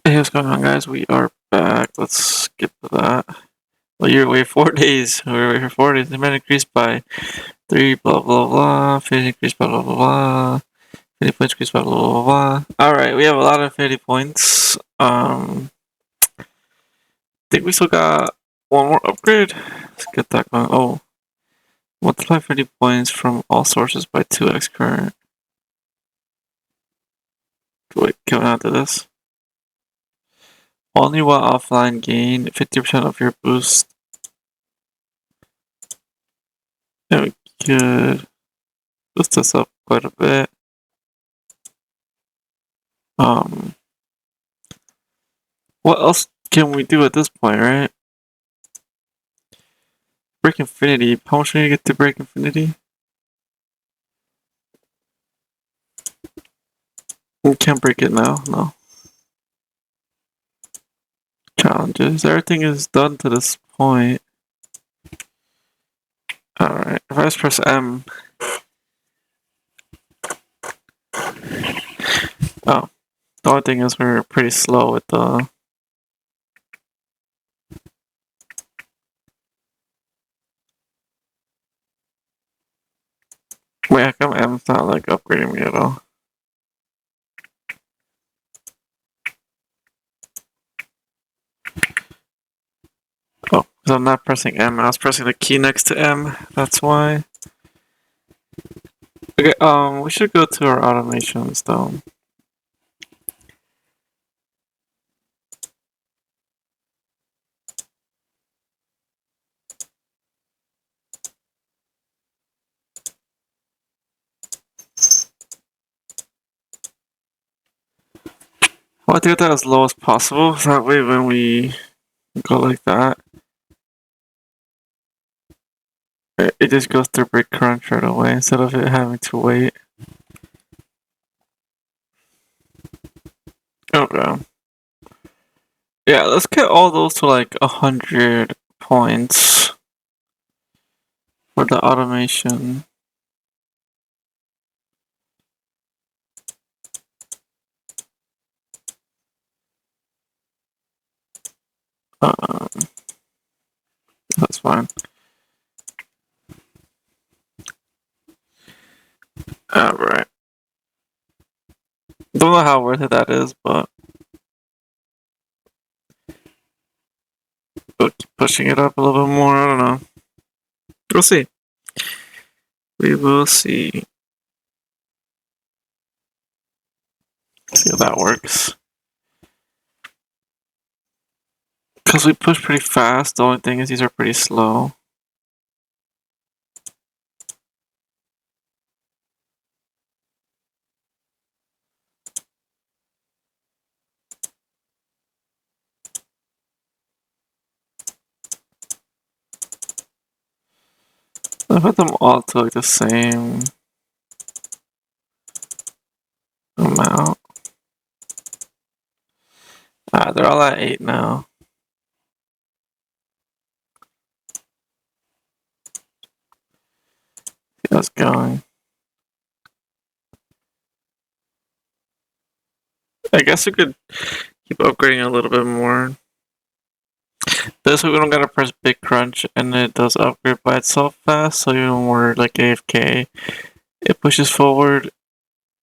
Hey, what's going on, guys? We are back. Let's skip that. Well, you're away 4 days. We're away for 4 days. The demand increased by 3, blah, blah, blah. Affinity increased by blah, blah, blah. Affinity points increased by blah, blah, blah. Alright, we have a lot of affinity points. I think we still got one more upgrade. Let's get that going. Oh. Multiply affinity points from all sources by 2x current. Wait, can we not do this? Only while offline gain 50% of your boost. Yeah, we could boost this up quite a bit. What else can we do at this point, right? Break Infinity. How much do we need to get to Break Infinity? We can't break it now, no. Challenges. Everything is done to this point. Alright, if I just press M. Oh. The only thing is we're pretty slow with the... Wait, how come M's not like upgrading me at all? Oh, because I'm not pressing M, I was pressing the key next to M, that's why. Okay, we should go to our automations though. Well, I think that as low as possible, that way when we go like that, it just goes through break crunch right away instead of it having to wait. Okay. Yeah, let's get all those to like 100 points for the automation. That's fine. Alright. Don't know how worth it that is, but we'll keep pushing it up a little bit more. I don't know. We'll see. We will see. See how that works. Because we push pretty fast, the only thing is these are pretty slow. I put them all to like the same amount. They're all at 8 now. See us going. I guess we could keep upgrading a little bit more. This way we don't gotta press big crunch and it does upgrade by itself fast, so even when we're like AFK, it pushes forward.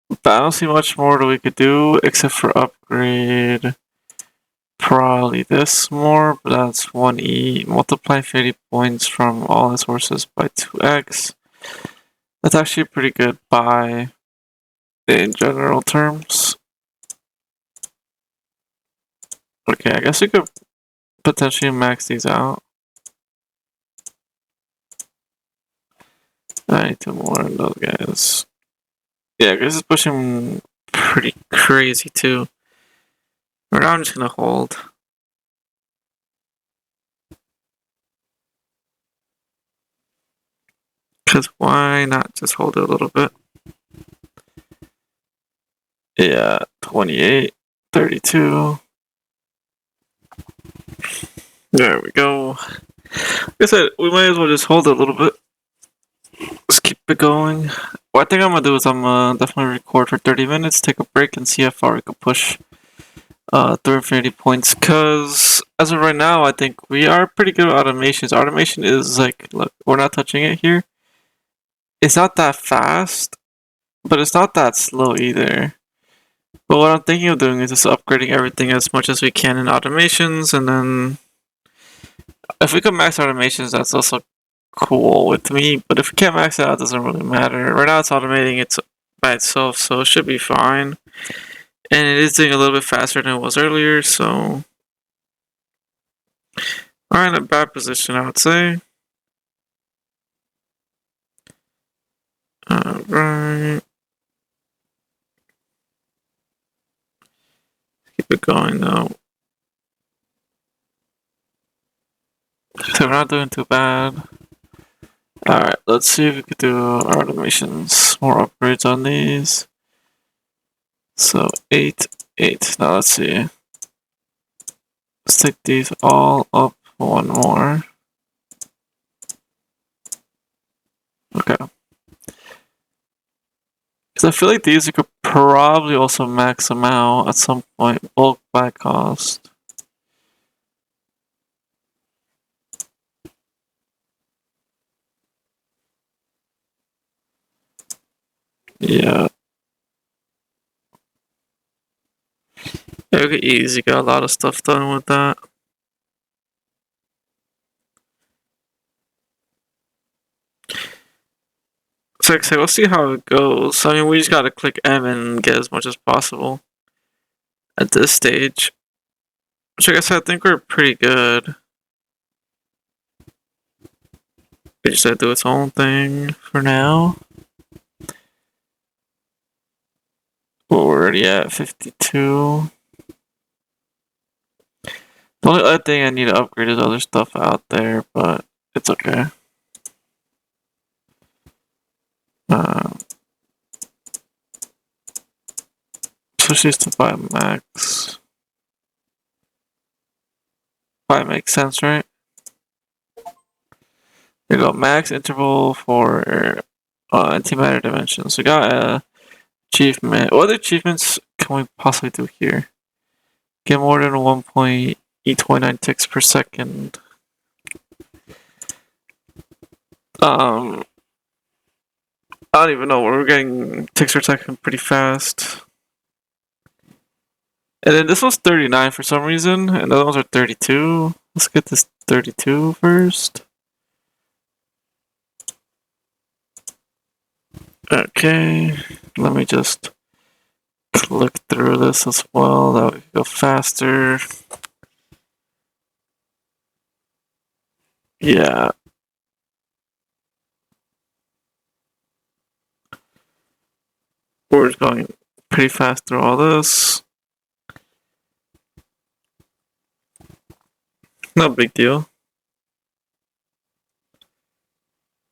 But I don't see much more that we could do except for upgrade probably this more, but that's 1E. Multiply 50 points from all the sources by 2x. That's actually a pretty good buy in general terms. Okay, I guess we could potentially max these out. I need two more of those guys. Yeah, this is pushing pretty crazy too. Right now I'm just gonna hold. Cause why not just hold it a little bit? Yeah, 28, 32. There we go. Like I said, we might as well just hold it a little bit. Let's keep it going. What I think I'm gonna do is I'm gonna definitely record for 30 minutes, take a break, and see how far we can push through infinity points. Cause as of right now, I think we are pretty good at automations. Automation is like, look, we're not touching it here. It's not that fast, but it's not that slow either. But what I'm thinking of doing is just upgrading everything as much as we can in automations, and then if we can max automations, that's also cool with me. But if we can't max it out, it doesn't really matter. Right now, it's automating it by itself, so it should be fine. And it is doing a little bit faster than it was earlier, so we're in a bad position, I would say. Alright. Keep it going though. So we're not doing too bad. Alright, let's see if we could do our automations. More upgrades on these. So 8, 8. Now let's see. Let's take these all up one more. Okay. Because I feel like these you could probably also max them out at some point, bulk by cost. Yeah. Okay, easy. Got a lot of stuff done with that. So we'll see how it goes. I mean, we just gotta click M and get as much as possible at this stage. Which like I said, I think we're pretty good. We just gotta do its own thing for now. Well, we're already at 52. The only other thing I need to upgrade is other stuff out there, but it's okay. Switch these to buy max. Buy makes sense, right? There you go, max interval for Antimatter Dimensions. We got a achievement. What other achievements can we possibly do here? Get more than 1.E29 ticks per second. I don't even know. We're getting ticks per second pretty fast. And then this one's 39 for some reason, and the other ones are 32. Let's get this 32 first. Okay, let me just click through this as well. That would go faster. Yeah. We're just going pretty fast through all this. No big deal.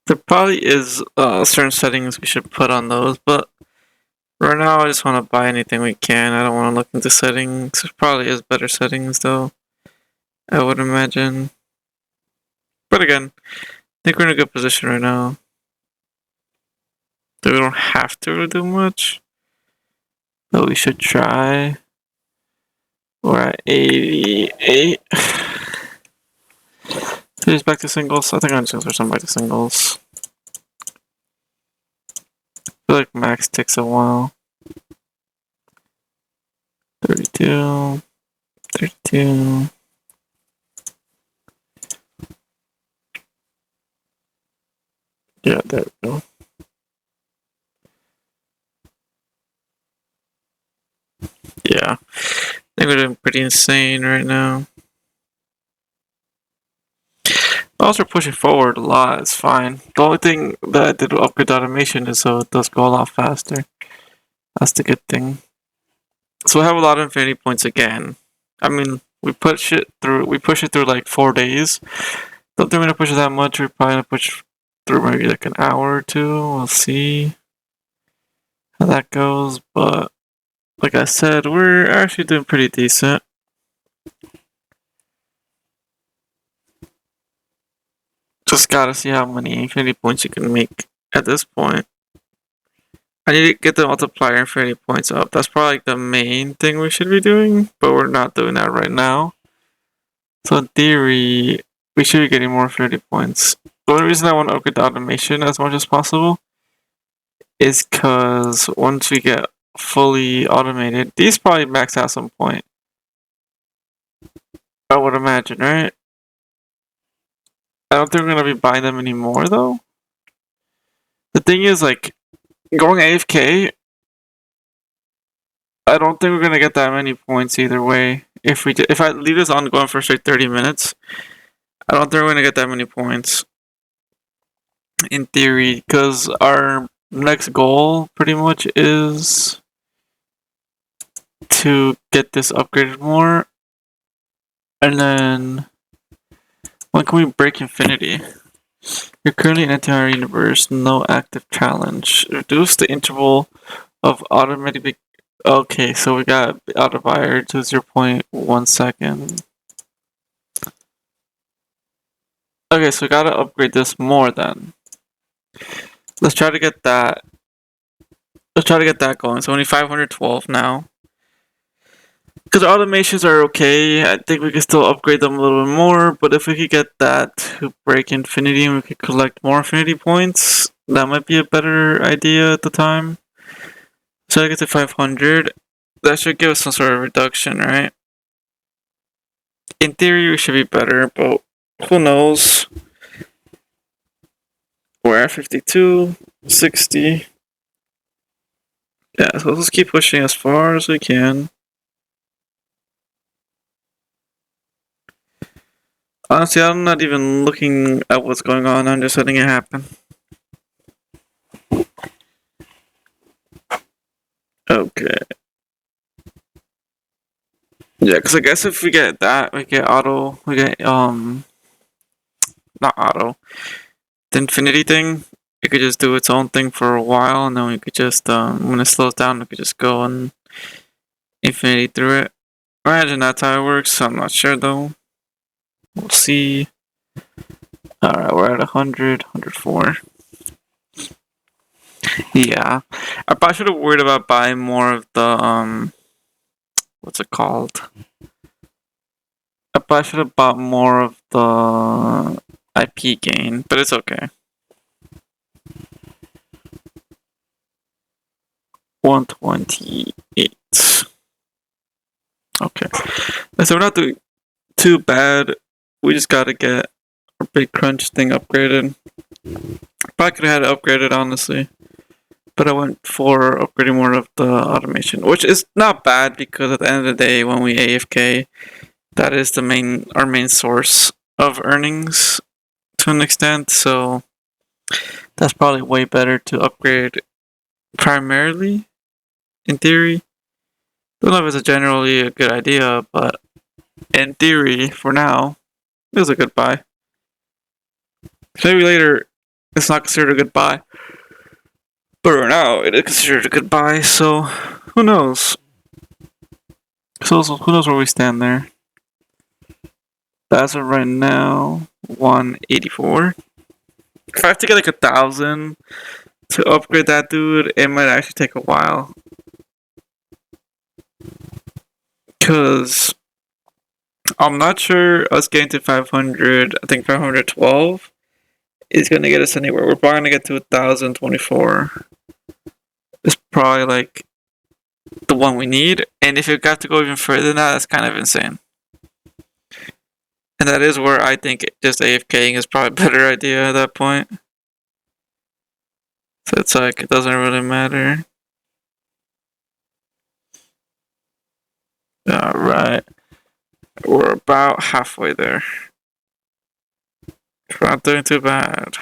There probably is certain settings we should put on those, but right now I just want to buy anything we can. I don't want to look into settings. There probably is better settings though, I would imagine. But again, I think we're in a good position right now. We don't have to do much, but we should try. We're at 88. Here's back to singles. I think I'm just gonna switch some back to singles. I feel like max takes a while. 32. 32. Yeah, there we go. Yeah. I think we're doing pretty insane right now. Also pushing forward a lot, it's fine. The only thing that I did with upgrade automation is so it does go a lot faster. That's the good thing. So we have a lot of infinity points again. I mean, we push it through like 4 days. Don't think we're gonna push it that much. We're probably gonna push through maybe like an hour or two. We'll see how that goes. But like I said, we're actually doing pretty decent. Just gotta see how many infinity points you can make at this point. I need to get the multiplier infinity points up. That's probably like the main thing we should be doing, but we're not doing that right now. So in theory, we should be getting more infinity points. The only reason I want to upgrade the automation as much as possible is because once we get fully automated, these probably max out some point. I would imagine, right? I don't think we're gonna be buying them anymore though. The thing is, like, going AFK, I don't think we're gonna get that many points either way. If I leave this on going for straight 30 minutes, I don't think we're gonna get that many points. In theory, because our next goal pretty much is to get this upgraded more, and then when can we break infinity? You're currently in Antimatter Universe, no active challenge. Reduce the interval of automatic. Okay, so we got auto buyer to 0.1 second. Okay, so we gotta upgrade this more then. Let's try to get that. Let's try to get that going. So only 512 now. Because automations are okay. I think we can still upgrade them a little bit more. But if we could get that to break infinity and we could collect more infinity points, that might be a better idea at the time. So I get to 500. That should give us some sort of reduction, right? In theory, we should be better, but who knows? We're at 52, 60. Yeah, so let's keep pushing as far as we can. Honestly, I'm not even looking at what's going on. I'm just letting it happen. Okay. Yeah, because I guess if we get that, we get auto, we get, not auto, the infinity thing, it could just do its own thing for a while, and then we could just, when it slows down, we could just go and infinity through it. I imagine that's how it works. I'm not sure though. We'll see. Alright, we're at 100, 104. Yeah. I probably should have worried about buying more of the, what's it called? I probably should have bought more of the IP gain, but it's okay. 128. Okay. So we're not doing too bad. We just gotta get our big crunch thing upgraded. Probably could have had it upgraded, honestly. But I went for upgrading more of the automation, which is not bad because at the end of the day, when we AFK, that is our main source of earnings to an extent. So that's probably way better to upgrade primarily, in theory. Don't know if it's generally a good idea, but in theory, for now, it was a good buy. Maybe later, it's not considered a good buy. But right now, it is considered a good buy, so who knows? So who knows where we stand there? As of right now, 184. If I have to get like 1,000 to upgrade that dude, it might actually take a while. Because I'm not sure us getting to 500, I think 512 is going to get us anywhere. We're probably going to get to 1,024. It's probably like the one we need. And if it got to go even further than that, that's kind of insane. And that is where I think just AFKing is probably a better idea at that point. So it's like, it doesn't really matter. Alright. We're about halfway there. We're not doing too bad.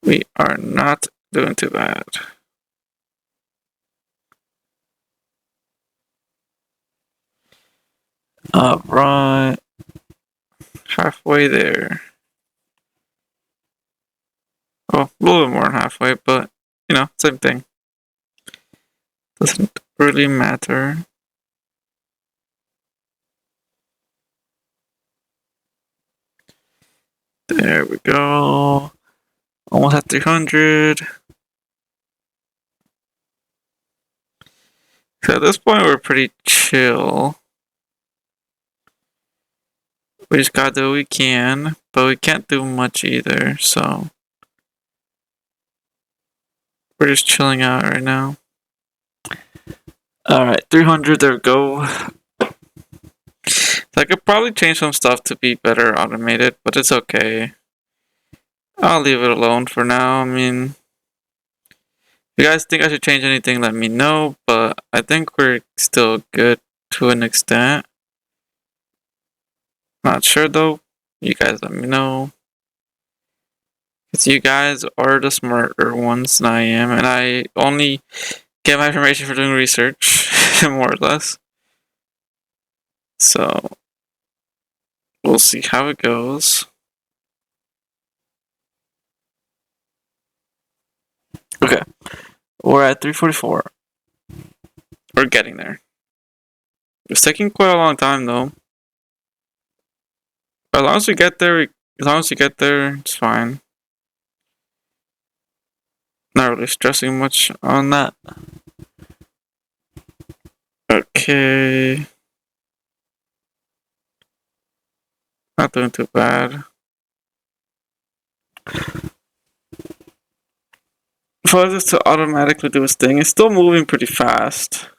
We are not doing too bad. Alright. Halfway there. Well, a little bit more than halfway, but, you know, same thing. Doesn't really matter. There we go. Almost at 300. So at this point, we're pretty chill. We just gotta do what we can, but we can't do much either, so we're just chilling out right now. Alright, 300, there we go. So I could probably change some stuff to be better automated, but it's okay. I'll leave it alone for now. I mean, if you guys think I should change anything, let me know, but I think we're still good to an extent. Not sure though. You guys let me know. Because you guys are the smarter ones than I am, and I only get my information for doing research, more or less. So, we'll see how it goes. Okay, we're at 344. We're getting there. It's taking quite a long time though. As long as we get there, it's fine. Not really stressing much on that. Okay. Not doing too bad. For this to automatically do its thing, it's still moving pretty fast.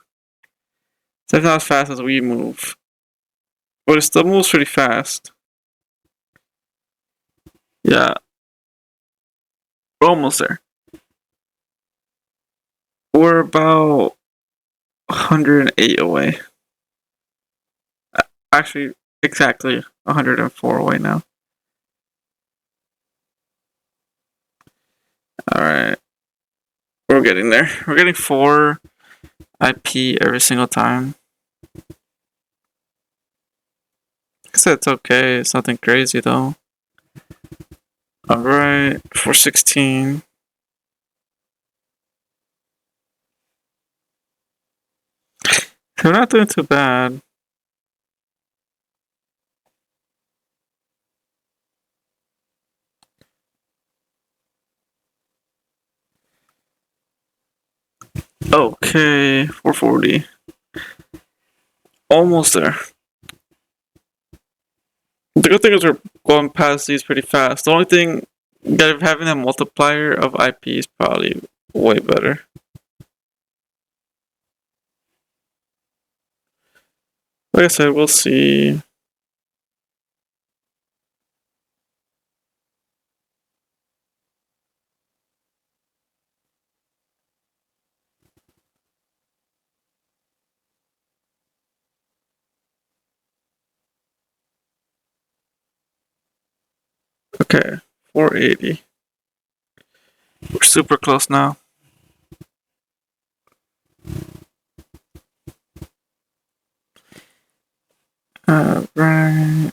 It's not as fast as we move. But it still moves pretty fast. Yeah. We're almost there. We're about 108 away. Actually, exactly 104 away now. Alright. We're getting there. We're getting 4 IP every single time. I said it's okay. It's nothing crazy though. Alright. 416. We're not doing too bad. Okay, 440. Almost there. The good thing is we're going past these pretty fast. The only thing that having a multiplier of IP is probably way better. Like I said, we'll see. Okay, 480. We're super close now. Right.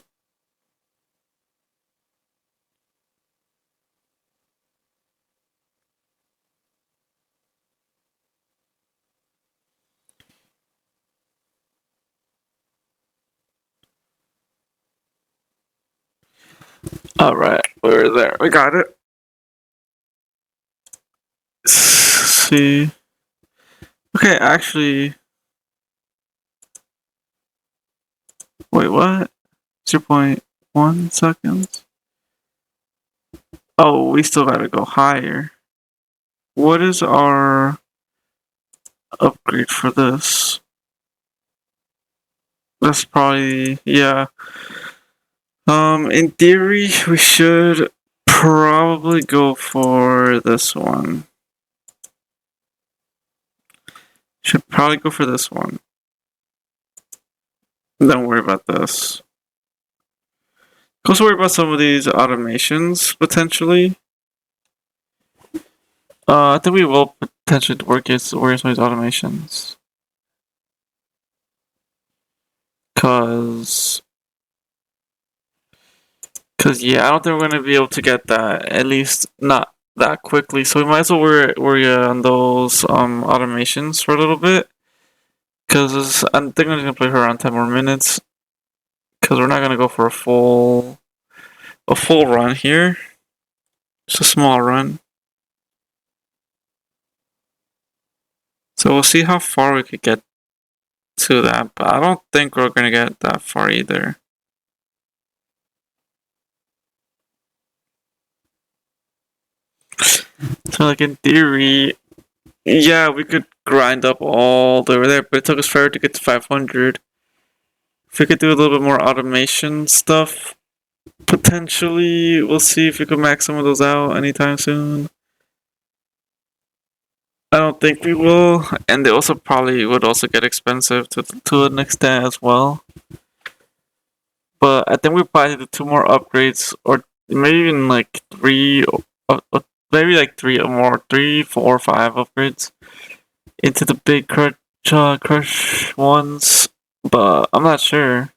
Alright, we're there. We got it. Let's see. Okay, actually. Wait, what? 0.1 seconds? Oh, we still gotta go higher. What is our upgrade for this? That's probably, yeah. In theory, we should probably go for this one. Should probably go for this one. Don't worry about this. Also worry about some of these automations, potentially. I think we will potentially work on some of these automations. Cause yeah, I don't think we're gonna be able to get that, at least not that quickly. So we might as well worry on those automations for a little bit. Cause I think I'm just gonna play for around 10 more minutes. Cause we're not gonna go for a full a full run here. Just a small run. So we'll see how far we could get to that, but I don't think we're gonna get that far either. So like in theory, yeah, we could grind up all the way there, but it took us forever to get to 500. If we could do a little bit more automation stuff, potentially we'll see if we can max some of those out anytime soon. I don't think we will, and they also probably would also get expensive to an extent as well. But I think we probably do 2 more upgrades, or maybe even like 3, maybe like 3 or more, 3, 4, 5 upgrades into the big crush ones. But I'm not sure.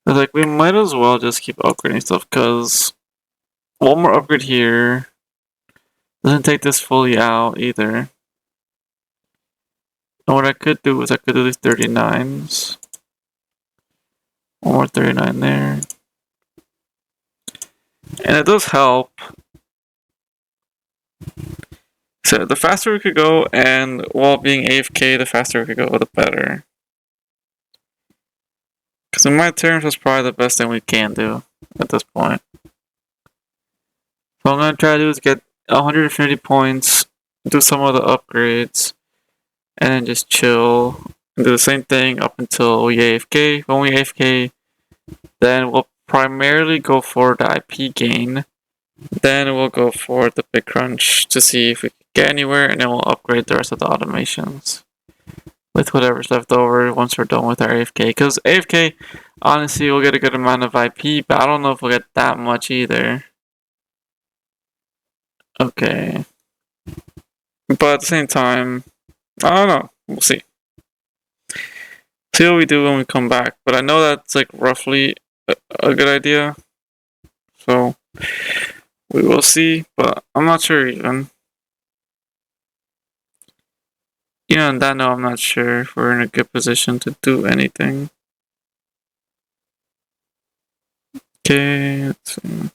Like we might as well just keep upgrading stuff, cause 1 more upgrade here doesn't take this fully out either. And what I could do is I could do these 39s. 1 more 39 there. And it does help. So the faster we could go, and while being AFK, the faster we could go, the better. Because in my terms, that's probably the best thing we can do at this point. So what I'm going to try to do is get 150 points, do some of the upgrades, and then just chill and do the same thing up until we AFK. When we AFK, then we'll primarily go for the IP gain. Then we'll go for the big crunch to see if we can get anywhere, and then we'll upgrade the rest of the automations with whatever's left over once we're done with our AFK. Because AFK, honestly, we'll get a good amount of IP, but I don't know if we'll get that much either. Okay. But at the same time, I don't know. We'll see. See what we do when we come back. But I know that's like roughly a good idea. So we will see, but I'm not sure even. Yeah, on that note, I'm not sure if we're in a good position to do anything. Okay, let's see.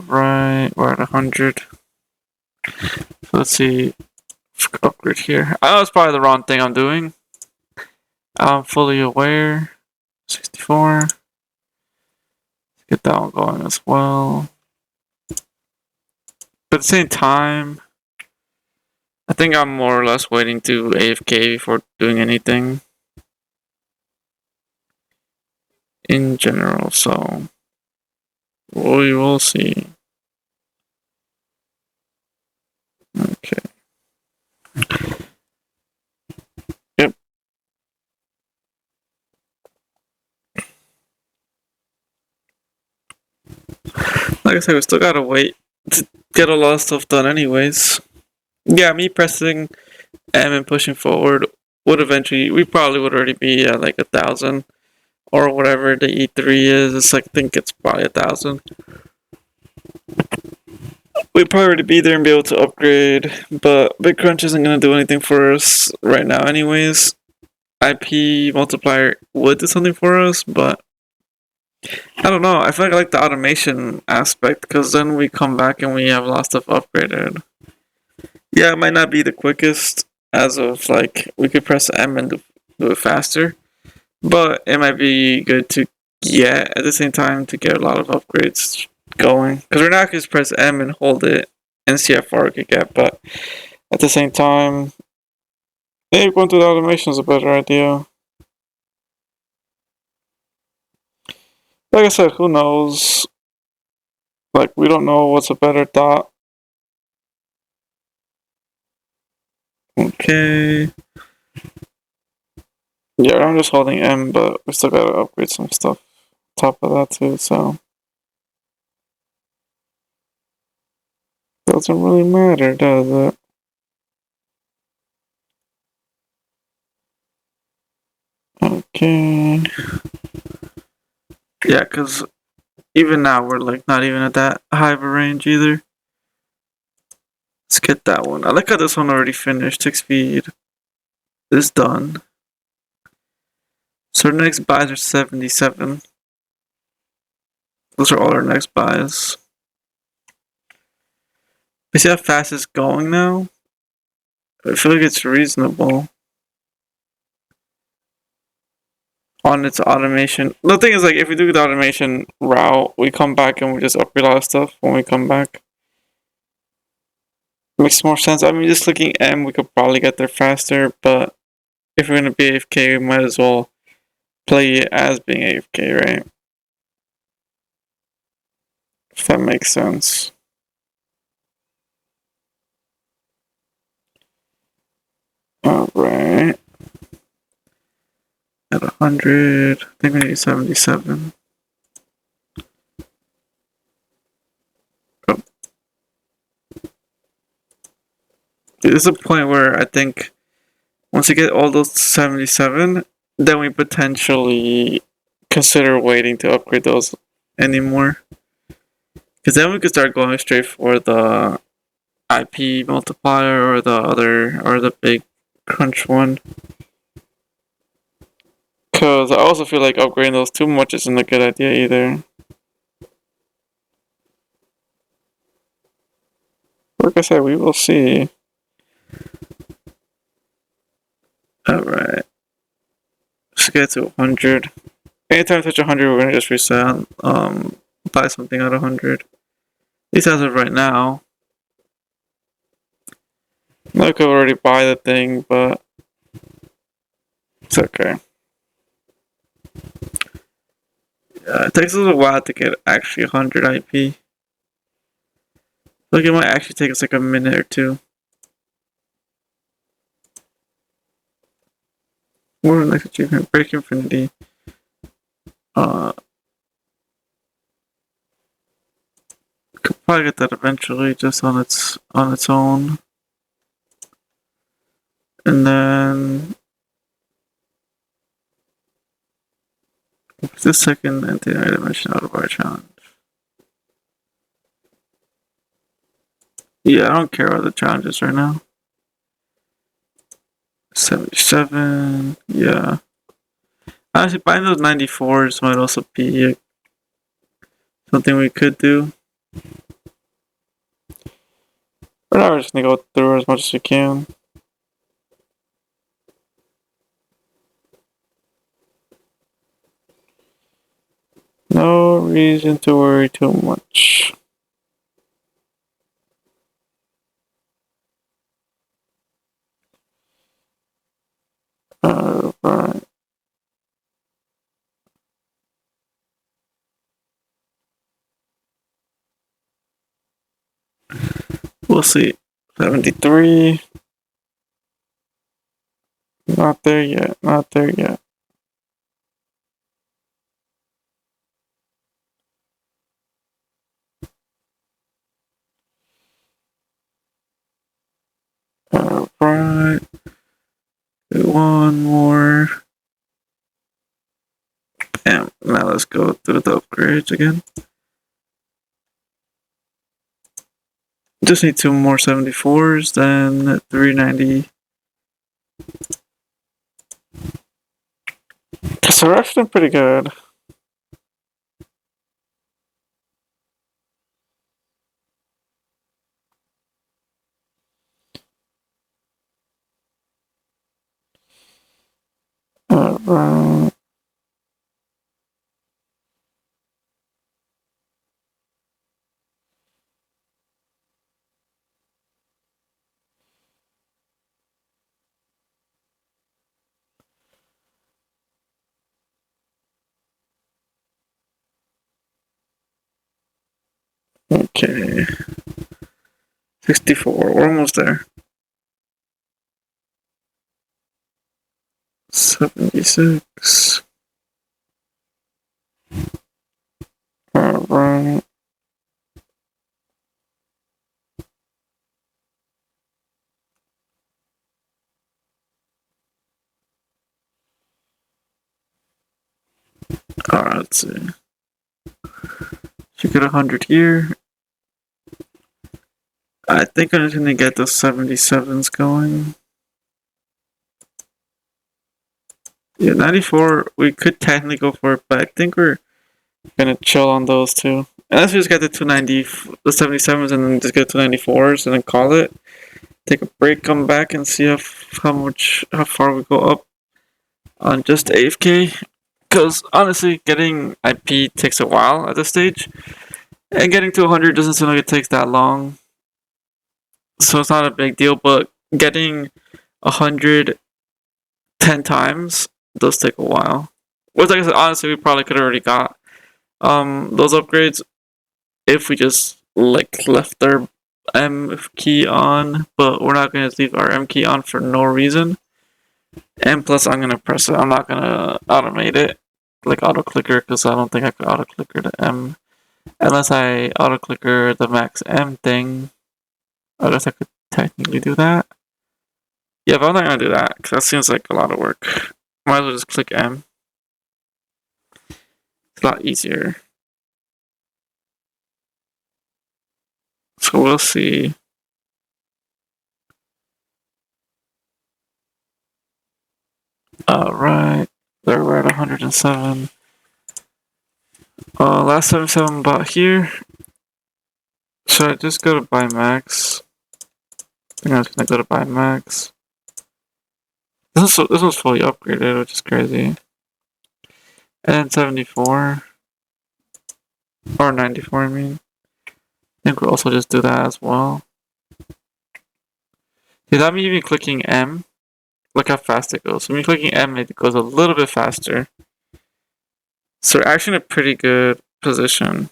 Right, we're at 100. So let's see. Upgrade here. Oh, that's probably the wrong thing I'm doing. I'm fully aware. 64. Let's get that one going as well. But at the same time, I think I'm more or less waiting to AFK before doing anything in general, so we will see. Okay. Yep. Like I said, we still gotta wait to get a lot of stuff done anyways. Yeah, me pressing M and pushing forward would eventually, we probably would already be at like 1,000 or whatever the E3 is. It's like, I think it's probably 1,000. We'd probably already be there and be able to upgrade, but Big Crunch isn't going to do anything for us right now anyways. IP multiplier would do something for us, but I don't know. I feel like I like the automation aspect, because then we come back and we have a lot of stuff upgraded. Yeah, it might not be the quickest, as of like, we could press M and do it faster, but it might be good to get at the same time to get a lot of upgrades going. Because we're not going to press M and hold it and see how far we could get, but at the same time, maybe going through the automation is a better idea. Like I said, who knows? Like, we don't know what's a better thought. Okay. Yeah, I'm just holding M, but we still gotta upgrade some stuff on top of that too, so. Doesn't really matter, does it? Okay. Yeah, because even now we're like not even at that high of a range either. Let's get that one. I like how this one already finished. 6 speed is done. So our next buys are 77. Those are all our next buys. You see how fast it's going now? I feel like it's reasonable on its automation. The thing is, like, if we do the automation route, we come back and we just upgrade a lot of stuff when we come back. Makes more sense. I mean, just clicking M, we could probably get there faster, but if we're gonna be AFK, we might as well play it as being AFK, right? If that makes sense. Alright. At 100, I think we need 77. Oh. There's a point where I think once you get all those 77, then we potentially consider waiting to upgrade those anymore. Because then we could start going straight for the IP multiplier or the big crunch one. Because I also feel like upgrading those too much isn't a good idea either. Like I said, we will see. Alright. Let's get to 100. Anytime I touch 100, we're gonna just reset. Buy something at 100. At least as of right now. I could already buy the thing, but it's okay. Yeah, it takes a little while to get actually 100 IP. Like it might actually take us like a minute or two. More than next achievement, Break Infinity. Could probably get that eventually, just on its own. And then the second Antimatter Dimension out of our challenge. Yeah, I don't care about the challenges right now. 77, yeah. Honestly, buying those 94s might also be something we could do. But now we're just gonna go through as much as we can. No reason to worry too much. Alright. We'll see. 73. Not there yet. Not there yet. Alright. One more. And now let's go through the upgrades again. Just need two more 74s, then 390. So we're actually pretty good. Alright. Okay. 64. We're almost there. 76. Alright. Alright, let's see. Should get 100 here. I think I'm just gonna get those 77s going. Yeah, 94, we could technically go for it, but I think we're gonna chill on those two. Unless we just get the 290, the 77s, and then just get 294s and then call it. Take a break, come back, and see how far we go up on just AFK. Because honestly, getting IP takes a while at this stage, and getting to 100 doesn't seem like it takes that long. So it's not a big deal, but getting 100 10 times does take a while. Which, like I said, honestly, we probably could have already got those upgrades if we just like left our M key on, but we're not gonna leave our M key on for no reason. And plus, I'm gonna press it. I'm not gonna automate it like auto clicker because I don't think I could auto clicker the M unless I auto clicker the max M thing. I guess I could technically do that. Yeah, but I'm not gonna do that because that seems like a lot of work. Might as well just click M. It's a lot easier. So we'll see. Alright. There we're at 107. Last 77 bought here. Should I just go to buy max? I think I was gonna go to buy max. This was fully upgraded, which is crazy. And 74. Or 94, I mean. I think we'll also just do that as well. Without me even clicking M, look how fast it goes. When you're clicking M, it goes a little bit faster. So we're actually in a pretty good position,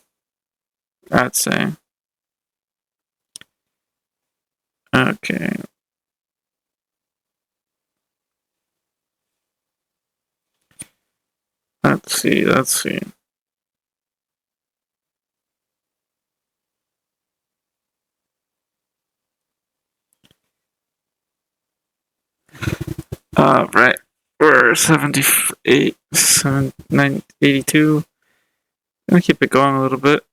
I'd say. Okay. Let's see. Right. We're 78, 82. Gonna keep it going a little bit.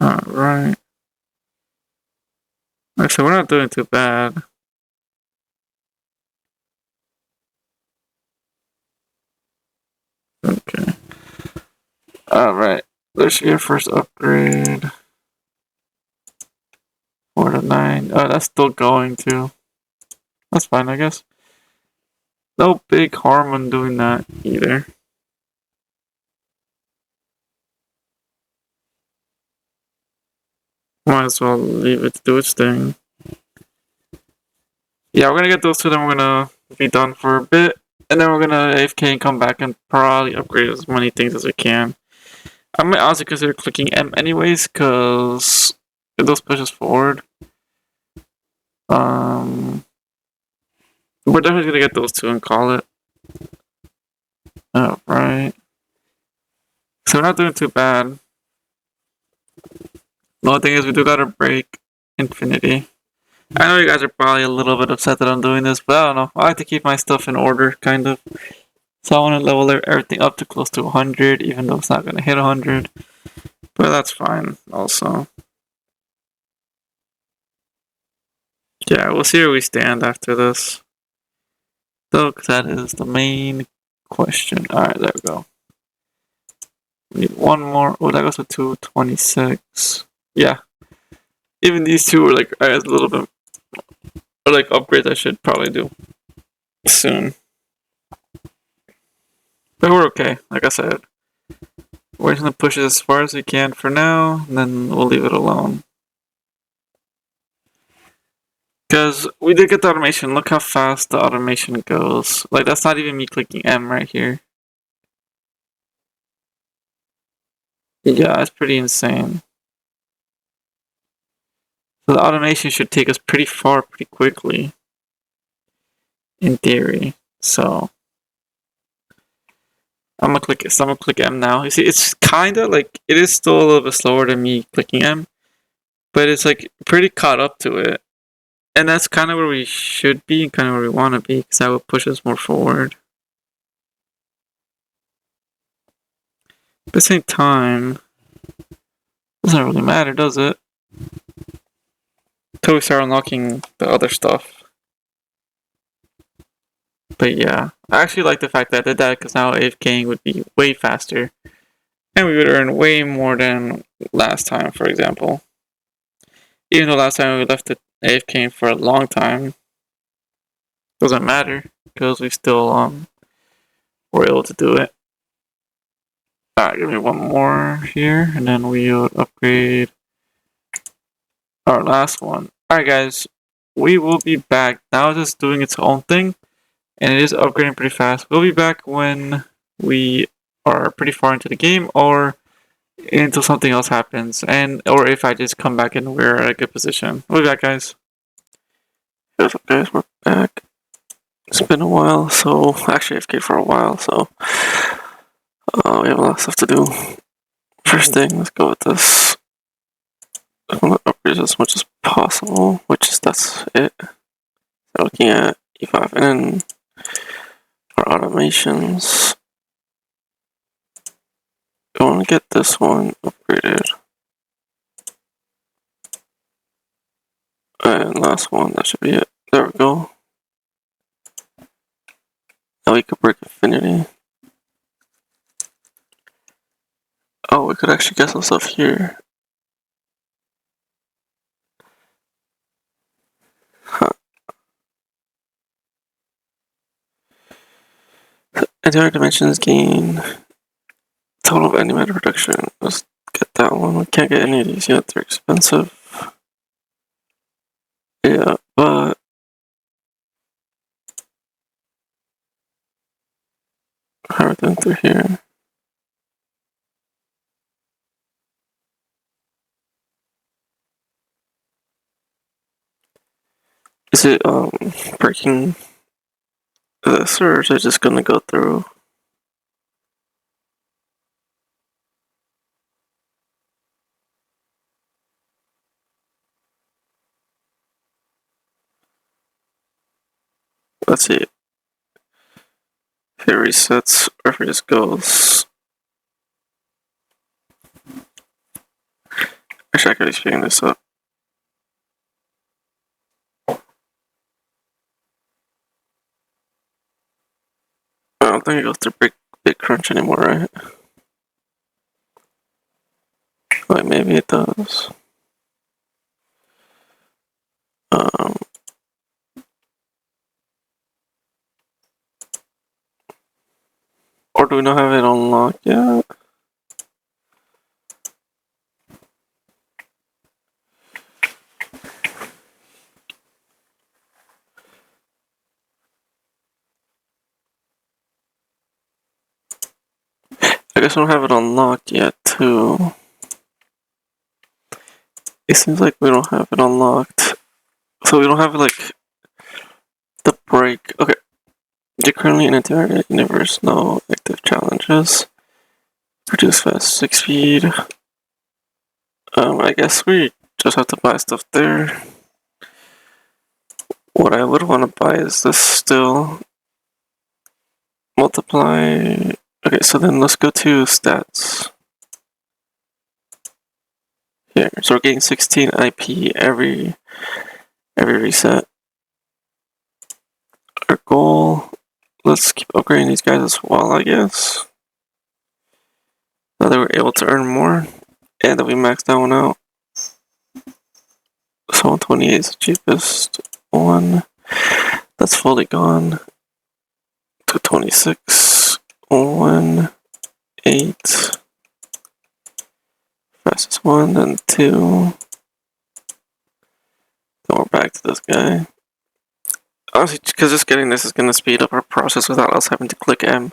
Alright. Like I said, we're not doing too bad. Okay. Alright. There's your first upgrade. 4 to 9. Oh, that's still going too. That's fine, I guess. No big harm in doing that either. Might as well leave it to do its thing. Yeah, we're gonna get those two, then we're gonna be done for a bit. And then we're gonna AFK and come back and probably upgrade as many things as we can. I might honestly consider clicking M anyways, because if those push us forward. We're definitely gonna get those two and call it. Alright. So we're not doing too bad. The only thing is we do gotta break Infinity. I know you guys are probably a little bit upset that I'm doing this, but I don't know. I like to keep my stuff in order, kind of. So I want to level everything up to close to 100, even though it's not going to hit 100. But that's fine, also. Yeah, we'll see where we stand after this. So, because that is the main question. Alright, there we go. We need one more. Oh, that goes to 226. Yeah. Even these two are like a little bit. Or like upgrades I should probably do soon. But we're okay, like I said. We're just gonna push it as far as we can for now, and then we'll leave it alone. Because we did get the automation. Look how fast the automation goes. Like, that's not even me clicking M right here. Yeah, that's pretty insane. So the automation should take us pretty far pretty quickly. In theory. So I'm gonna click M now. You see, it's kinda like, it is still a little bit slower than me clicking M, but it's like pretty caught up to it. And that's kind of where we should be and kind of where we want to be, because that would push us more forward. But at the same time, doesn't really matter, does it? Until we start unlocking the other stuff. But yeah, I actually like the fact that I did that because now AFKing would be way faster. And we would earn way more than last time, for example. Even though last time we left it AFKing for a long time, doesn't matter because we still were able to do it. Alright, give me one more here, and then we would upgrade our last one. Alright guys, we will be back. Now it's just doing its own thing, and it is upgrading pretty fast. We'll be back when we are pretty far into the game, or until something else happens, or if I just come back and we're at a good position. We'll be back, guys. What's up, guys? We're back. It's been a while, so actually I've played for a while, so we have a lot of stuff to do. First thing, let's go with this. I want to upgrade as much as possible, that's it. So looking at E5 and then our automations. I want to get this one upgraded. And last one, that should be it. There we go. Now we could break infinity. Oh, we could actually get some stuff here. Huh. Antimatter Dimensions gain total of antimatter production. Let's get that one. We can't get any of these yet, they're expensive. Yeah, but how are we doing through here? Is it breaking this, or is it just gonna go through? Let's see. If it resets, or if it just goes. Actually, I could be speeding this up. I don't think it goes through big crunch anymore, right? Like maybe it does. Or do we not have it unlocked yet? I guess we don't have it unlocked yet, too. It seems like we don't have it unlocked. So we don't have, like, the break. Okay. You're currently in Antimatter Universe, no active challenges. Produce fast 6 speed. I guess we just have to buy stuff there. What I would want to buy is this still. Multiply. Okay, so then let's go to stats. Here, so we're getting 16 IP every reset. Our goal, let's keep upgrading these guys as well, I guess. Now that we're able to earn more, and that we maxed that one out. So 128 is the cheapest one. That's fully gone. 226, 1, 8. Fastest one, then 2. Then we're back to this guy. Honestly, because just getting this is going to speed up our process without us having to click M.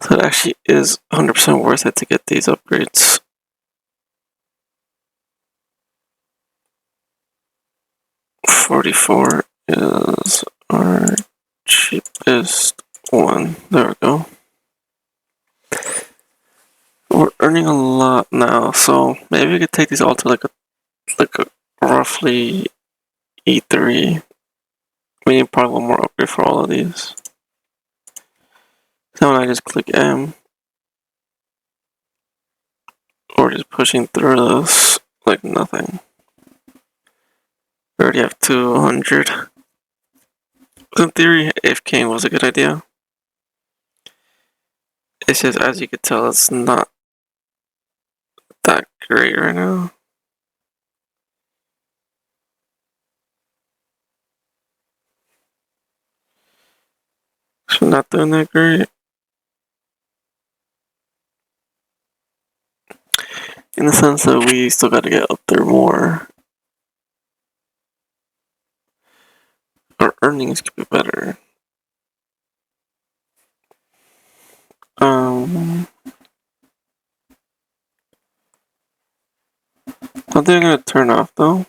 So it actually is 100% worth it to get these upgrades. $44 is our cheapest one. There we go. We're earning a lot now, so maybe we could take these all to like a roughly E3. We need probably one more upgrade for all of these. Now when I just click M, or just pushing through those like nothing. We already have 200. In theory, AFKing was a good idea. It's just, as you could tell, it's not that great right now. It's not doing that great. In the sense that we still gotta get up there more. Our earnings could be better. Are they gonna turn off though?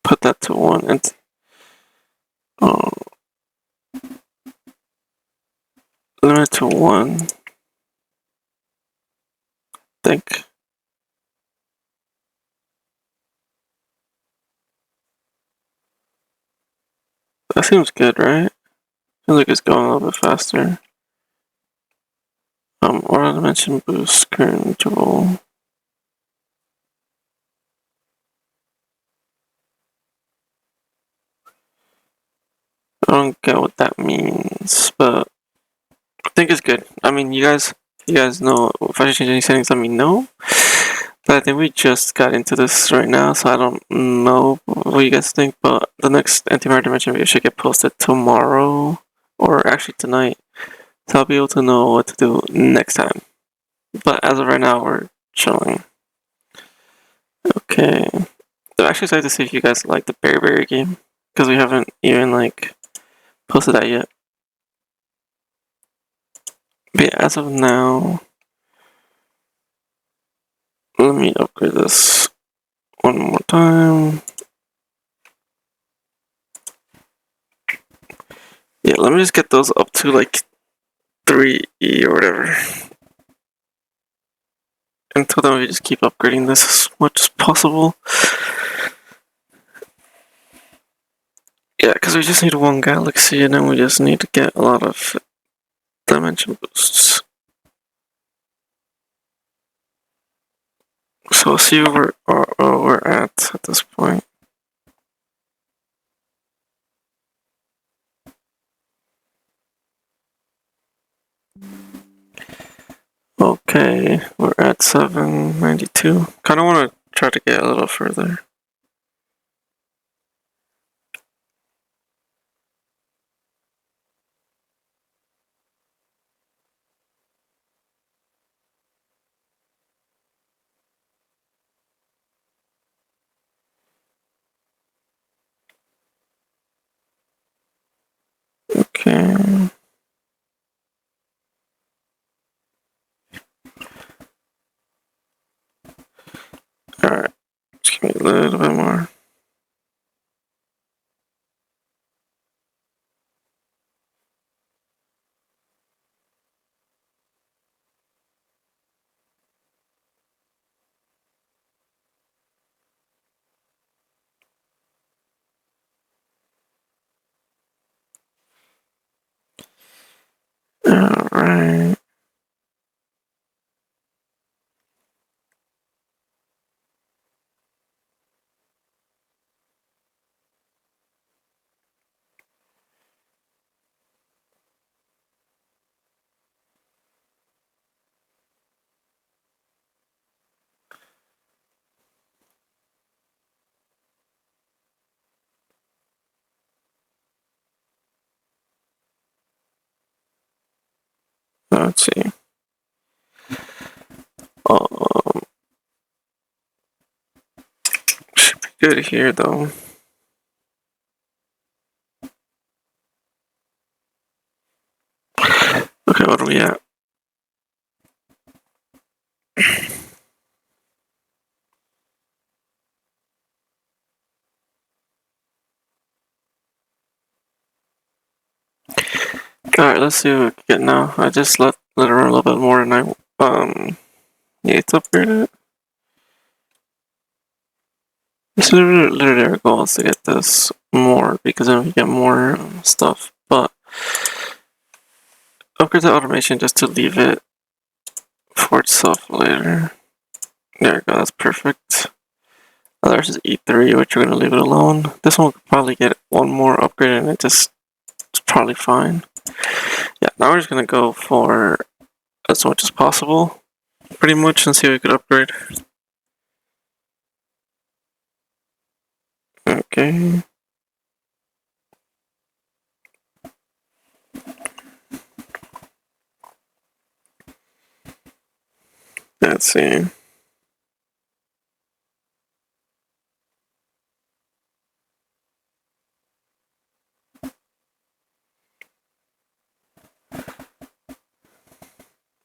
Put that to 1 and limit it to 1. Think. That seems good, right? Feels like it's going a little bit faster. Aura dimension boost current interval. I don't get what that means, but I think it's good. I mean, you guys know if I should change any settings, let me know. But I think we just got into this right now, so I don't know what you guys think. But the next Antimatter Dimension video should get posted tomorrow, or actually tonight. So I'll be able to know what to do next time. But as of right now, we're chilling. Okay. I'm actually excited to see if you guys like the Berry game, because we haven't even like posted that yet. But yeah, as of now, let me upgrade this one more time. Yeah, let me just get those up to like 3E or whatever. Until then, we just keep upgrading this as much as possible. Yeah, because we just need one galaxy, and then we just need to get a lot of dimension boosts. So we'll see where we're at this point. Okay, we're at 792. Kind of want to try to get a little further. Okay. Alright, just give me a little bit more. Alright. Let's see. Should be good here though. Okay, what are we at? Alright, let's see what we can get now. I just let it run a little bit more and I need to upgrade it. It's literally our goal is to get this more because then we get more stuff. But upgrade the automation just to leave it for itself later. There we go, that's perfect. Others is E3, which we're gonna leave it alone. This one could probably get one more upgrade and it's probably fine. Yeah, now we're just gonna go for as much as possible, pretty much, and see what we could upgrade. Okay. Let's see.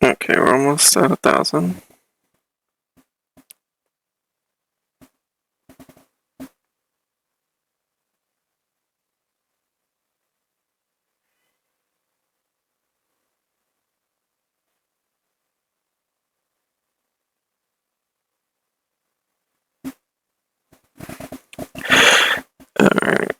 Okay, we're almost at 1,000. Alright.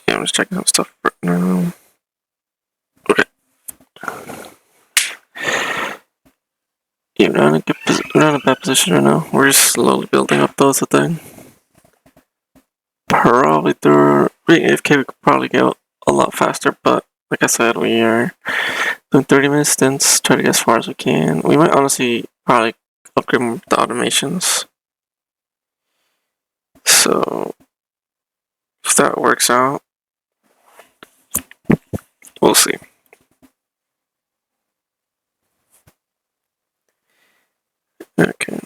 Yeah, I'm just checking some stuff right now. Okay. Yeah, we're not in a bad position right now. We're just slowly building up those, I think. Probably through being AFK, we could probably go a lot faster, but like I said, we are doing 30-minute stints, try to get as far as we can. We might honestly probably upgrade more the automations. So, if that works out, we'll see. Okay.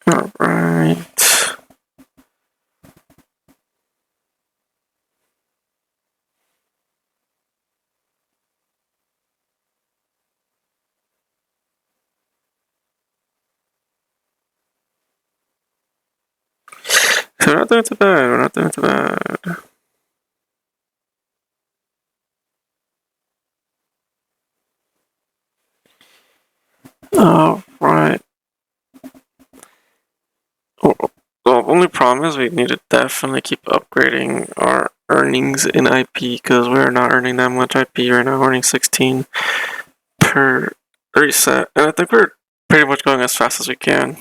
Alright. So we're not doing too bad, we're not doing too bad. Alright. The only problem is we need to definitely keep upgrading our earnings in IP because we're not earning that much IP right now. We're earning 16 per reset, and I think we're pretty much going as fast as we can.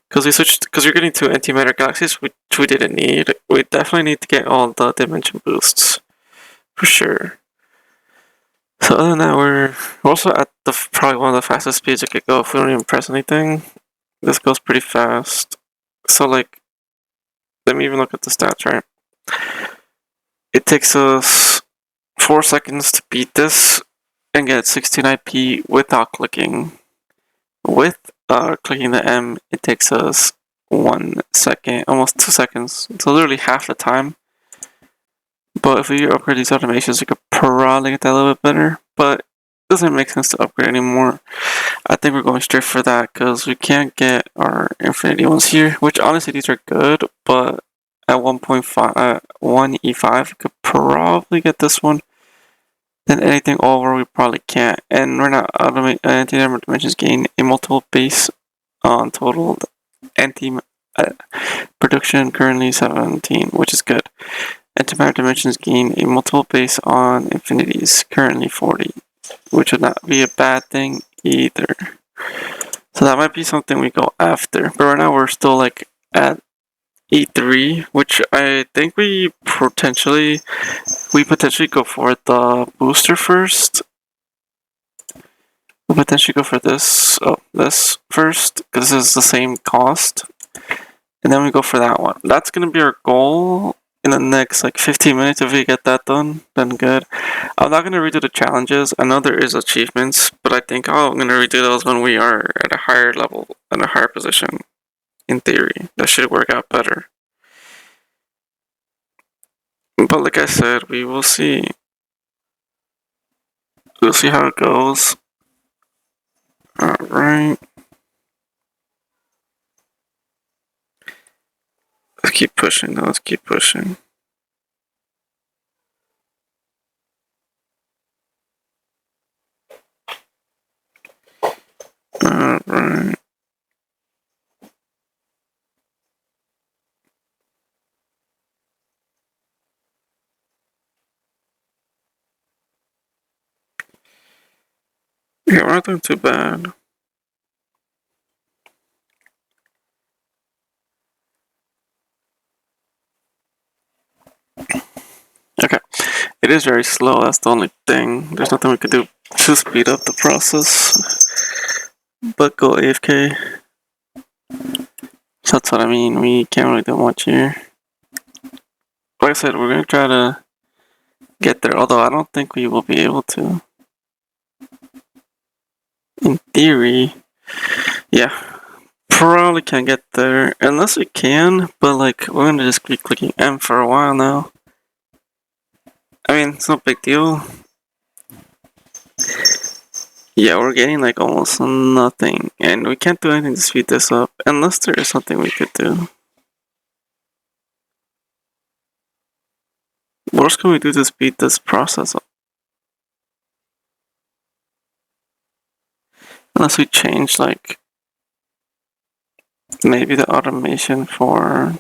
Because you're getting two antimatter galaxies, which we didn't need. We definitely need to get all the dimension boosts for sure. So other than that, we're also at probably one of the fastest speeds it could go if we don't even press anything. This goes pretty fast. So like, let me even look at the stats, right? It takes us 4 seconds to beat this and get 16 IP without clicking. With clicking the M, it takes us 1 second, almost 2 seconds. So literally half the time. But if we upgrade these automations, we could probably get that a little bit better. But it doesn't make sense to upgrade anymore. I think we're going straight for that because we can't get our infinity ones here. Which honestly, these are good, but at 1.5, 1E5, we could probably get this one. Then anything over, we probably can't. And we're not Antimatter Dimensions gain a multiple base on total production currently 17, which is good. Antimatter Dimensions gain a multiple base on infinities, currently 40, which would not be a bad thing either. So that might be something we go after. But right now we're still like at E3, which I think we potentially go for the booster first. We'll potentially go for this first, because this is the same cost. And then we go for that one. That's gonna be our goal in the next like 15 minutes. If we get that done, then good. I'm not gonna redo the challenges. I know there is achievements, but I think I'm gonna redo those when we are at a higher level, in a higher position. In theory, that should work out better. But like I said, we will see. We'll see how it goes. Alright. Let's keep pushing though, let's keep pushing. Alright. Yeah, we're not doing too bad. Okay. It is very slow, that's the only thing. There's nothing we could do to speed up the process. But go AFK. So that's what I mean, we can't really do much here. Like I said, we're gonna try to get there, although I don't think we will be able to. In theory, yeah. Probably can't get there, unless we can, but like, we're gonna just keep clicking M for a while now. I mean, it's no big deal. Yeah, we're getting like almost nothing, and we can't do anything to speed this up, unless there is something we could do. What else can we do to speed this process up? Unless we change like, maybe the automation for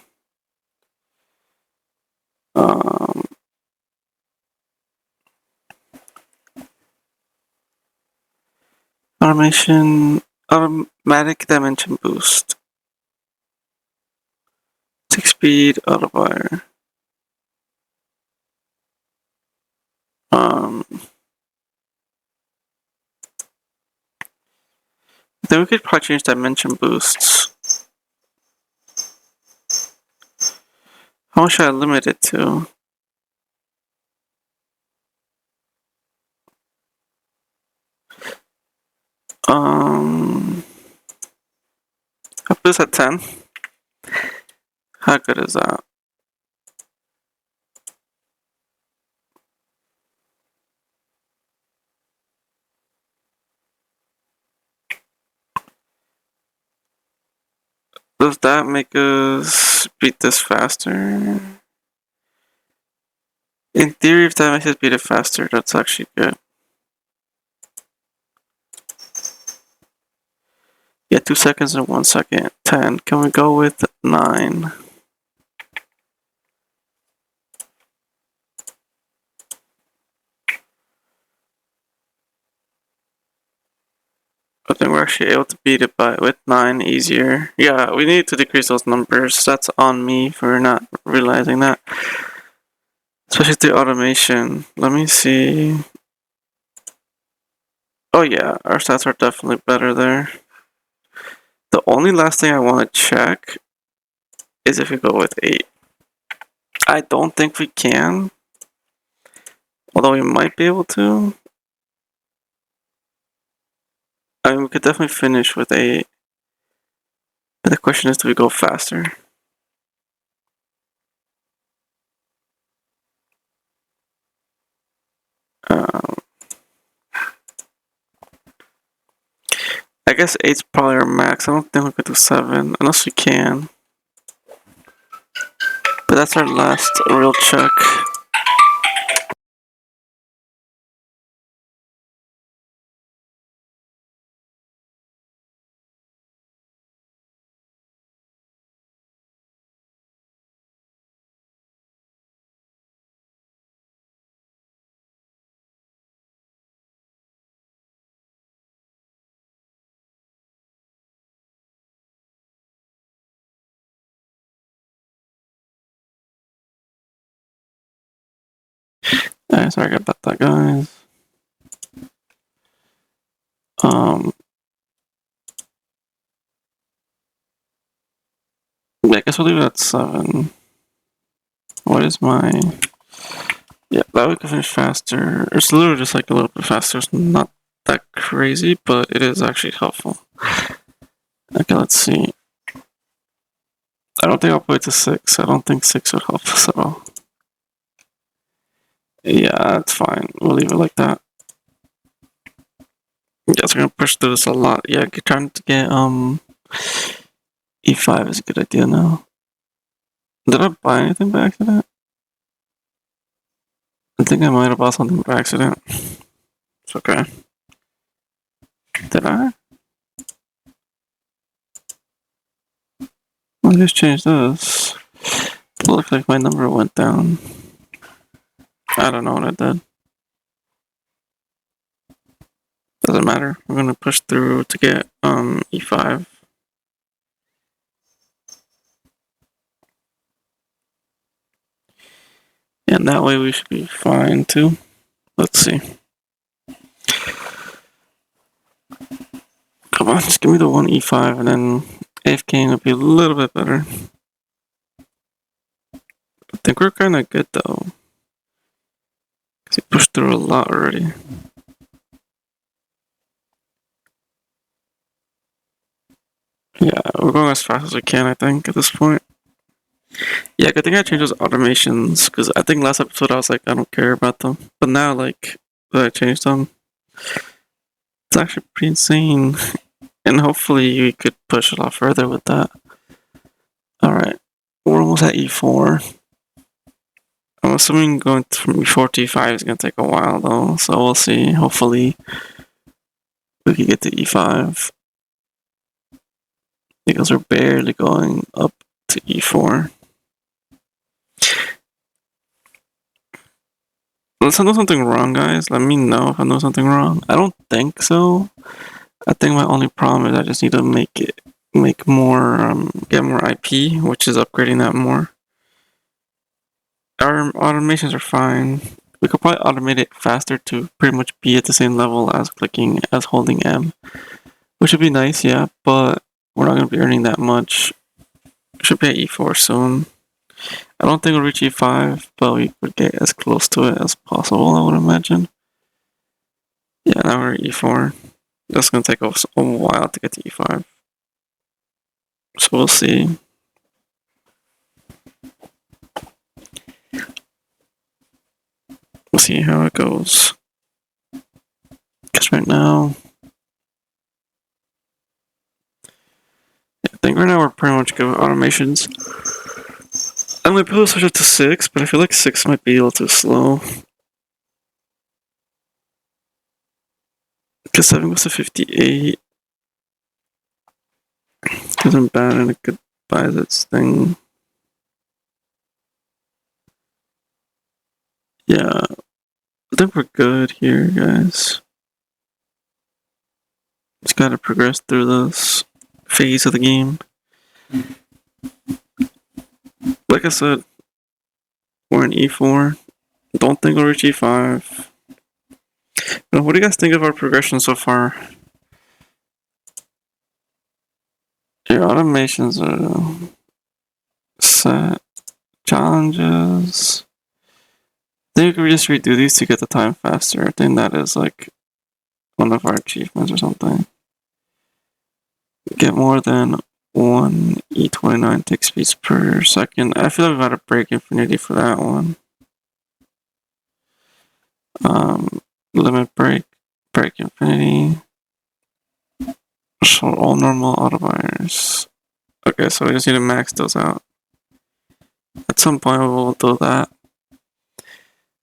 automation, automatic dimension boost, tick speed, auto fire. Then we could probably change dimension boosts. How much should I limit it to? I'll put this at 10. How good is that? Does that make us beat this faster? In theory, if that makes us beat it faster, that's actually good. Yeah, 2 seconds and 1 second. 10. Can we go with 9? I think we're actually able to beat it with 9 easier. Yeah, we need to decrease those numbers. That's on me for not realizing that. Especially the automation. Let me see. Oh yeah, our stats are definitely better there. The only last thing I want to check is if we go with 8. I don't think we can. Although we might be able to. I mean, we could definitely finish with 8. But the question is, do we go faster? I guess 8's probably our max. I don't think we could do 7, unless we can. But that's our last real check. Sorry about that, guys. Yeah, I guess we'll leave it at 7. What is my... Yeah, that we can finish faster. It's literally just like a little bit faster. It's not that crazy, but it is actually helpful. Okay, let's see. I don't think I'll put it to 6. I don't think 6 would help us at all. Yeah, that's fine. We'll leave it like that. Yes, we're gonna push through this a lot. Yeah, trying to get e5 is a good idea now. Did I buy anything by accident? I think I might have bought something by accident. It's okay. Did I? I just changed this. It looked like my number went down. I don't know what I did. Doesn't matter. We're gonna push through to get e5. And that way we should be fine too. Let's see. Come on, just give me the one e5 and then AFK will be a little bit better. I think we're kind of good though. Because we pushed through a lot already. Yeah, we're going as fast as we can, I think, at this point. Yeah, I think I changed those automations, because I think last episode I was like, I don't care about them. But now, like, that I changed them, it's actually pretty insane. And hopefully we could push it off further with that. Alright, we're almost at e4. I'm assuming going from e4 to e5 is going to take a while, though, so we'll see. Hopefully we can get to e5. Because we're barely going up to e4. Unless I know something wrong, guys, let me know if I know something wrong. I don't think so. I think my only problem is I just need to make more, get more IP, which is upgrading that more. Our automations are fine. We could probably automate it faster to pretty much be at the same level as holding M, which would be nice, yeah, but we're not going to be earning that much. Should be at e4 soon. I don't think we'll reach e5, but we would get as close to it as possible, I would imagine. Yeah, now we're at e4. That's going to take us a while to get to e5. So we'll see. We'll see how it goes. Because right now, I think right now we're pretty much good with automations. I'm going to be able to switch it to 6, but I feel like 6 might be a little too slow. Because 7 goes to 58. Because I'm bad and it could buy this thing. Yeah, I think we're good here, guys. Just gotta progress through this phase of the game. Like I said, we're in e4. Don't think we'll reach e5. But what do you guys think of our progression so far? Your automations are set. Challenges. I think we just redo these to get the time faster. I think that is like one of our achievements or something. Get more than 1 E29 tick speeds per second. I feel like we gotta break infinity for that one. Limit break infinity. So all normal auto buyers. Okay, so we just need to max those out. At some point we'll do that.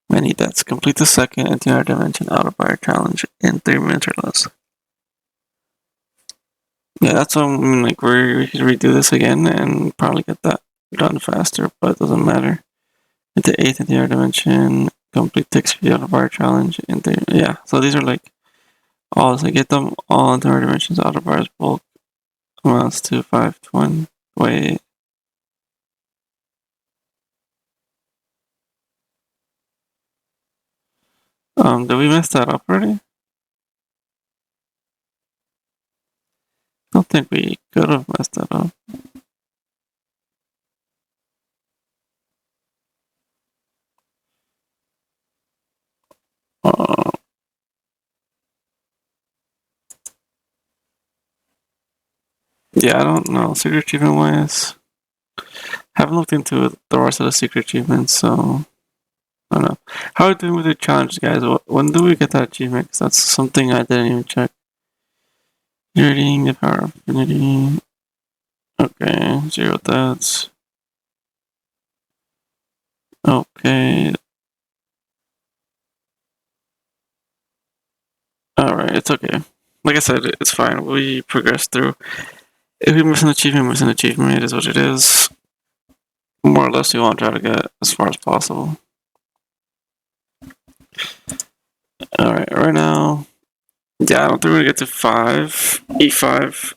Many deaths. Complete the second Antimatter Dimension auto buyer challenge in 3 minutes or less. Yeah, that's what I mean, like we could redo this again and probably get that done faster, but it doesn't matter. Into 8th Antimatter Dimension, complete tick speed auto buyer challenge in 3. Yeah, so these are like all, so get them all into our dimensions auto buyers bulk amounts to 520. Wait. Did we mess that up already? I don't think we could have messed that up. Yeah, I don't know. Secret achievement wise, haven't looked into the rest of the secret achievements, so I don't know. How are we doing with the challenges, guys? When do we get that achievement? 'Cause that's something I didn't even check. Reading the power of infinity. Okay, 0 deaths. Okay. Alright, it's okay. Like I said, it's fine. We progress through. If we miss an achievement, we miss an achievement. It is what it is. More or less, we want to try to get as far as possible. Alright, right now. Yeah, I don't think we're gonna get to 5, E5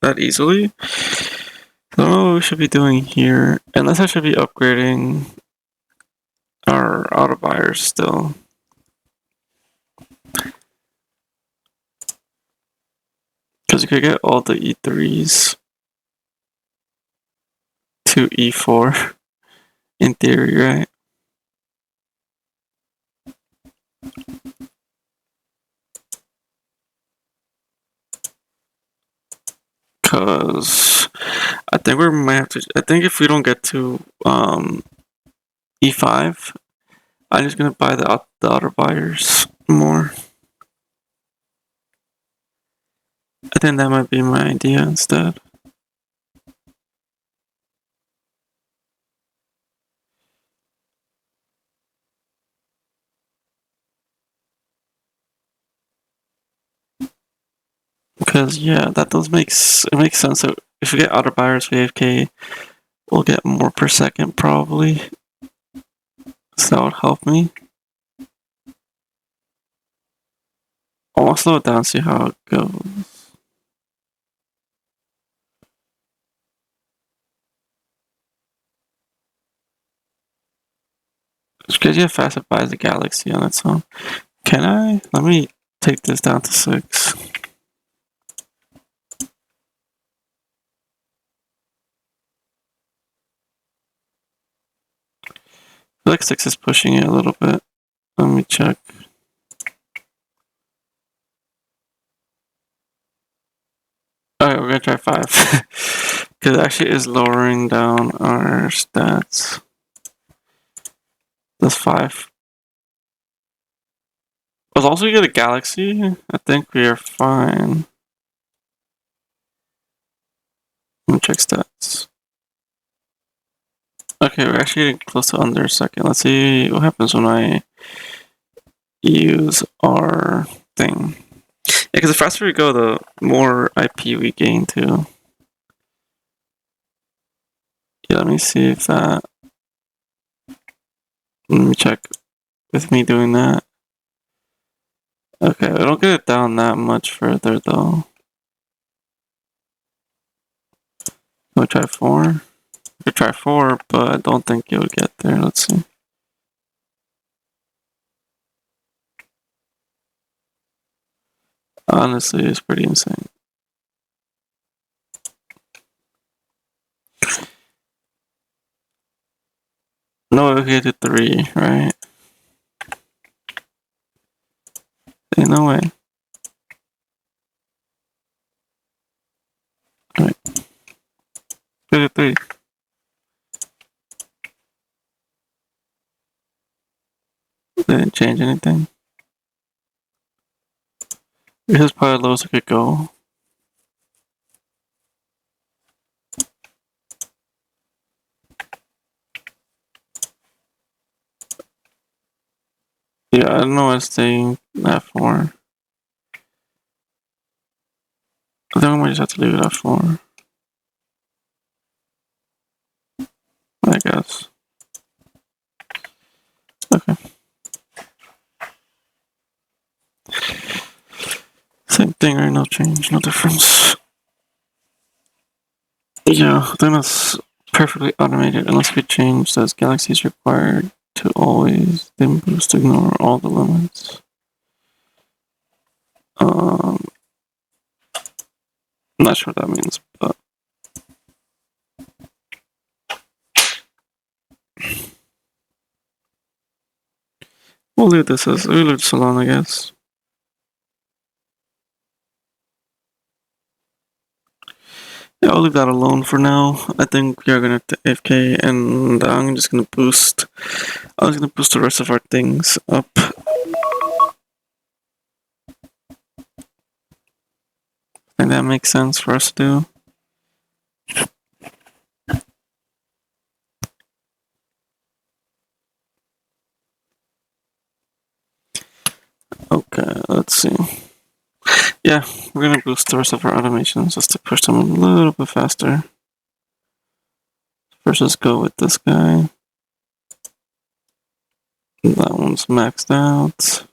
that easily. I don't know what we should be doing here. Unless I should be upgrading our auto buyers still. Because you could get all the E3s to E4 in theory, right? Because I think we might have to. I think if we don't get to E5, I'm just gonna buy the auto buyers more. I think that might be my idea instead. Because yeah, that does it makes sense. So if we get auto buyers for AFK, we'll get more per second probably. So that would help me. I'll slow it down, see how it goes. It's crazy how fast it buys the galaxy on its own. Can I? Let me take this down to 6. I feel like 6 is pushing it a little bit. Let me check. Alright, we're gonna try 5. Because it actually is lowering down our stats. That's 5. As long as we get a galaxy, I think we are fine. Let me check stats. Okay, we're actually getting close to under a second. Let's see what happens when I use our thing. Yeah, because the faster we go, the more IP we gain too. Yeah, let me see if that. Let me check with me doing that. Okay, I don't get it down that much further though. Can we try 4? We could try 4, but I don't think it would get there. Let's see. Honestly, it's pretty insane. No, we get to 3, right? Ain't no way. Alright. Get to 3. Didn't change anything. This is probably the lowest I could go. Yeah, I don't know what I'm staying that for. I think I might just have to leave it at 4. I guess. Okay. Same thing, right? No change, no difference. Yeah, I think that's perfectly automated unless we change those galaxies required to always dim boost ignore all the limits. I'm not sure what that means, but we'll leave this alone, I guess. Yeah, I'll leave that alone for now. I think we are gonna AFK, and I'm just gonna boost. I was gonna boost the rest of our things up. I think that makes sense for us to do. Okay, let's see. Yeah, we're gonna boost the rest of our automations just to push them a little bit faster. First, let's go with this guy. That one's maxed out.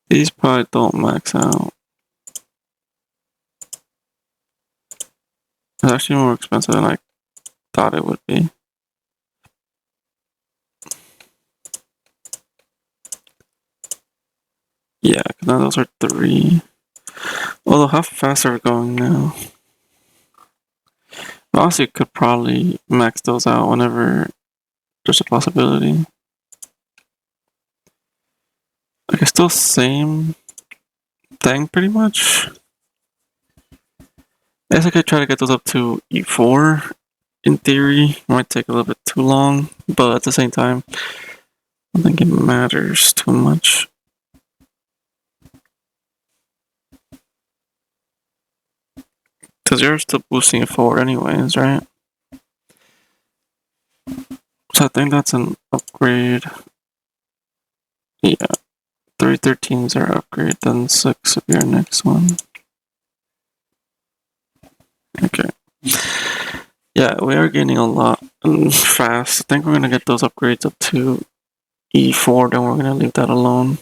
These probably don't max out. It's actually more expensive than I thought it would be. Yeah, because now those are 3. Although, how fast are we going now? Honestly, could probably max those out whenever there's a possibility. Like, it's still same thing, pretty much. I guess I could try to get those up to E4. In theory, it might take a little bit too long, but at the same time, I don't think it matters too much. Because you're still boosting it forward anyways, right? So I think that's an upgrade. Yeah. 313s are upgrade, then 6 will be our next one. Okay. Yeah, we are gaining a lot fast. I think we're gonna get those upgrades up to E4, then we're gonna leave that alone.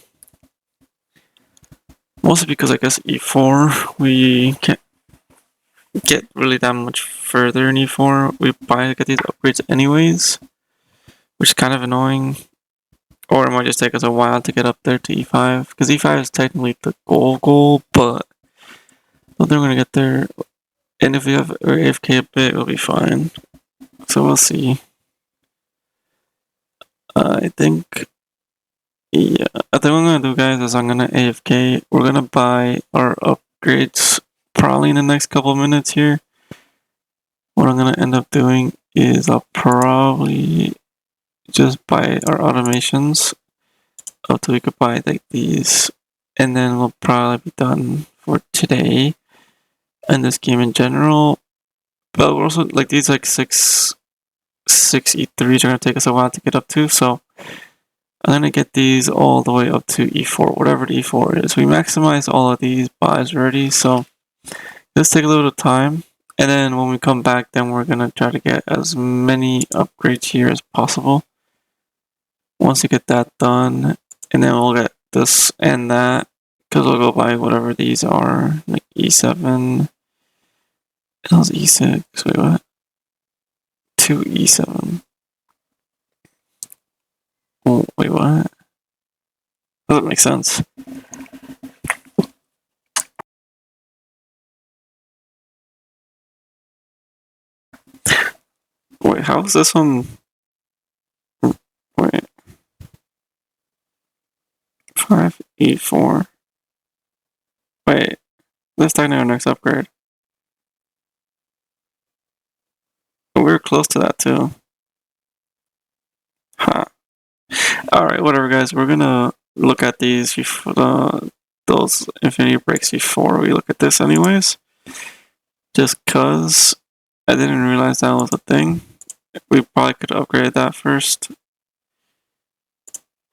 Mostly because I guess E4, we can't get really that much further in E4. We probably get these upgrades anyways, which is kind of annoying. Or it might just take us a while to get up there to E5, because E5 is technically the goal, but I don't think we're gonna get there. And if we have our AFK a bit, it'll be fine. So we'll see. I think, yeah, I think what I'm gonna do, guys, is I'm gonna AFK. We're gonna buy our upgrades probably in the next couple minutes here. What I'm gonna end up doing is I'll probably just buy our automations up till we could buy like these, and then we'll probably be done for today and this game in general. But we're also like these like six E3s are gonna take us a while to get up to, so I'm gonna get these all the way up to E4, whatever the E4 is. We maximize all of these buys already, so let's take a little bit of time. And then when we come back, then we're gonna try to get as many upgrades here as possible. Once we get that done, and then we'll get this and that, because we'll go by whatever these are, like E7. That was E6. Wait, what? 2 E7. Oh, wait, what? Doesn't make sense. Wait, how is this one? Wait. 5 E4. Wait, let's technically our next upgrade. We were close to that too. Huh. Alright, whatever, guys. We're gonna look at these before those infinity breaks before we look at this anyways. Just cause I didn't realize that was a thing. We probably could upgrade that first.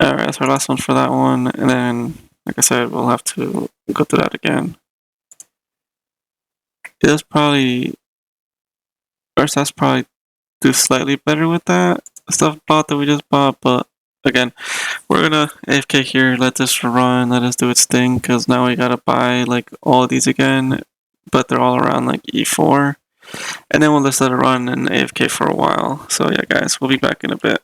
Alright, that's our last one for that one, and then, like I said, we'll have to go through that again. That's probably, our stats probably do slightly better with that stuff bought that we just bought, but again, we're gonna AFK here, let this run, let us do its thing, because now we gotta buy like all of these again, but they're all around like E4, and then we'll just let it run and AFK for a while. So yeah, guys, we'll be back in a bit.